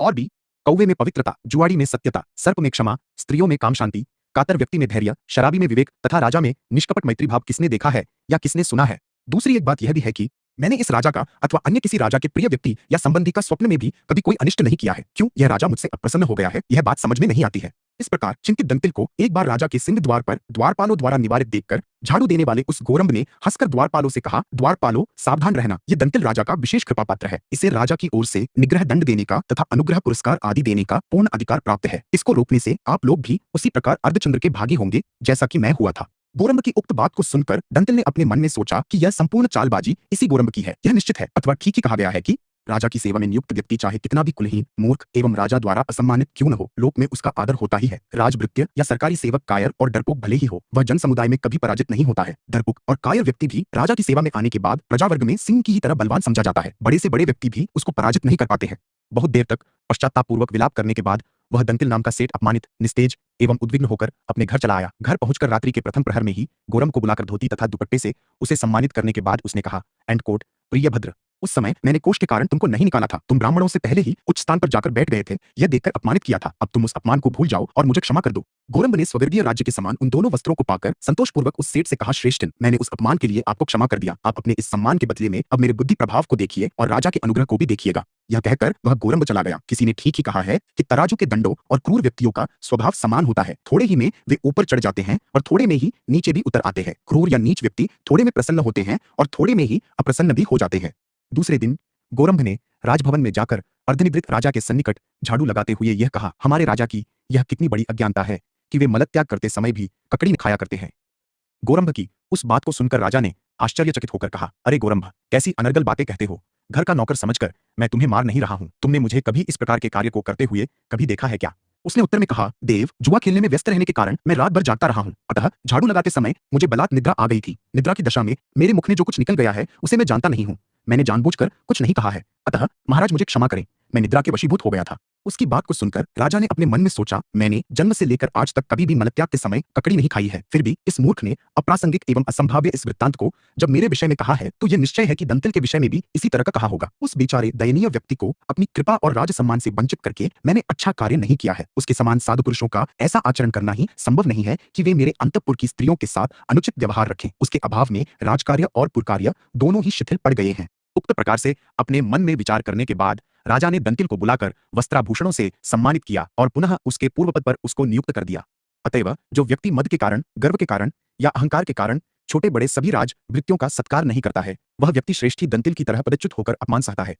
और भी। कौवे में पवित्रता, जुआड़ी में सत्यता, सर्प में क्षमा, स्त्रियों में काम शांति, कातर व्यक्ति में धैर्य, शराबी में विवेक तथा राजा में निष्कपट मैत्री भाव किसने देखा है या किसने सुना है। दूसरी एक बात यह भी है कि मैंने इस राजा का अथवा अन्य किसी राजा के प्रिय व्यक्ति या संबंधी का स्वप्न में भी कभी कोई अनिष्ट नहीं किया है। क्यों यह राजा मुझसे अप्रसन्न हो गया है, यह बात समझ में नहीं आती है। इस प्रकार चिंतित दंतिल को एक बार राजा के सिंह द्वार पर द्वारपालों द्वारा निवारित देखकर झाड़ू देने वाले उस गोरंब ने हंसकर द्वारपालों से कहा, द्वारपालों सावधान रहना, ये दंतिल राजा का विशेष कृपा पात्र है। इसे राजा की ओर से निग्रह दंड देने का तथा अनुग्रह पुरस्कार आदि देने का पूर्ण अधिकार प्राप्त है। इसको रोकने से आप लोग भी उसी प्रकार अर्धचंद्र के भागी होंगे जैसा कि मैं हुआ था। गोरंब की उक्त बात को सुनकर दंतिल ने अपने मन में सोचा कि यह संपूर्ण चालबाजी इसी गोरंब की है। यह निश्चित है अथवा ठीक ही कहा गया है कि राजा की सेवा में नियुक्त व्यक्ति चाहे कितना भी कुलहीन, मूर्ख एवं राजा द्वारा असम्मानित क्यों न हो, लोक में उसका आदर होता ही है। राजभृत्य या सरकारी सेवक कायर और डरपोक भले ही हो, वह जन समुदाय में कभी पराजित नहीं होता है। डरपोक और कायर व्यक्ति भी राजा की सेवा में आने के बाद प्रजावर्ग में सिंह की ही तरह बलवान समझा जाता है। बड़े से बड़े व्यक्ति भी उसको पराजित नहीं कर पाते हैं। बहुत देर तक पश्चातापपूर्वक विलाप करने के बाद वह दंतिल नाम का सेठ अपमानित, निस्तेज एवं उद्विग्न होकर अपने घर चला आया। घर पहुंचकर रात्रि के प्रथम प्रहर में ही गोरंब को बुलाकर धोती तथा दुपट्टे से उसे सम्मानित करने के बाद उसने कहा, एंड कोट, प्रिय भद्र, उस समय मैंने कोष के कारण तुमको नहीं निकाला था। तुम ब्राह्मणों से पहले ही उच्च स्थान पर जाकर बैठ गए थे। यह देखकर अपमानित किया था। अब तुम उस अपमान को भूल जाओ और मुझे क्षमा कर दो। गोरंब ने स्वर्गीय राज्य के समान उन दोनों वस्त्रों को पाकर संतोषपूर्वक उस सेठ से कहा, श्रेष्ठन, मैंने उस अपमान के लिए आपको क्षमा कर दिया। आप अपने इस सम्मान के बदले में अब मेरे बुद्धि प्रभाव को देखिए और राजा के अनुग्रह को भी देखिएगा। यह कहकर वह गोरंब चला गया। किसी ने ठीक ही कहा है कि तराजू के दंडों और क्रूर व्यक्तियों का स्वभाव समान होता है। थोड़े ही में वे ऊपर चढ़ जाते हैं और थोड़े में ही नीचे भी उतर आते हैं। क्रूर या नीच व्यक्ति थोड़े में प्रसन्न होते हैं और थोड़े में ही अप्रसन्न भी हो जाते हैं। दूसरे दिन गोरंब ने राजभवन में जाकर अर्धनिद्रित राजा के सन्निकट झाड़ू लगाते हुए यह कहा, हमारे राजा की यह कितनी बड़ी अज्ञानता है कि वे मलत्याग करते समय भी ककड़ी खाया करते हैं। गोरंब की उस बात को सुनकर राजा ने आश्चर्यचकित होकर कहा, अरे गोरंब, कैसी अनर्गल बातें कहते हो। घर का नौकर समझकर मैं तुम्हें मार नहीं रहा हूं। तुमने मुझे कभी इस प्रकार के कार्य को करते हुए कभी देखा है क्या। उसने उत्तर में कहा, देव, जुआ खेलने में व्यस्त रहने के कारण मैं रात भर जागता रहा हूं। अतः झाड़ू लगाते समय मुझे बलात् निद्रा आ गई थी। निद्रा की दशा में मेरे मुख में जो कुछ निकल गया है उसे मैं जानता नहीं हूं। मैंने जानबूझकर कुछ नहीं कहा है। अतः महाराज मुझे क्षमा करें, मैं निद्रा के वशीभूत हो गया था। उसकी बात को सुनकर राजा ने अपने मन में सोचा, मैंने जन्म से लेकर आज तक कभी भी मलत्याग के समय ककड़ी नहीं खाई है। फिर भी इस मूर्ख ने अप्रासंगिक एवं असंभाव्य इस वृत्तांत को जब मेरे विषय में कहा है तो यह निश्चय है कि दंतिल के विषय में भी इसी तरह का कहा होगा। उस बेचारे दयनीय व्यक्ति को अपनी कृपा और राज सम्मान से वंचित करके मैंने अच्छा कार्य नहीं किया है। उसके समान साधु पुरुषों का ऐसा आचरण करना ही संभव नहीं है कि वे मेरे अंतःपुर की स्त्रियों के साथ अनुचित व्यवहार रखें। उसके अभाव में राजकार्य और पुरकार्य दोनों ही शिथिल पड़ गए हैं। उक्त प्रकार से अपने मन में विचार करने के बाद राजा ने दंतिल को बुलाकर वस्त्राभूषणों से सम्मानित किया और पुनः उसके पूर्व पद पर उसको नियुक्त कर दिया। अतएव जो व्यक्ति मद के कारण, गर्व के कारण या अहंकार के कारण छोटे बड़े सभी राज वृत्तियों का सत्कार नहीं करता है, वह व्यक्ति श्रेष्ठी दंतिल की तरह पदच्युत होकर अपमान सहता है।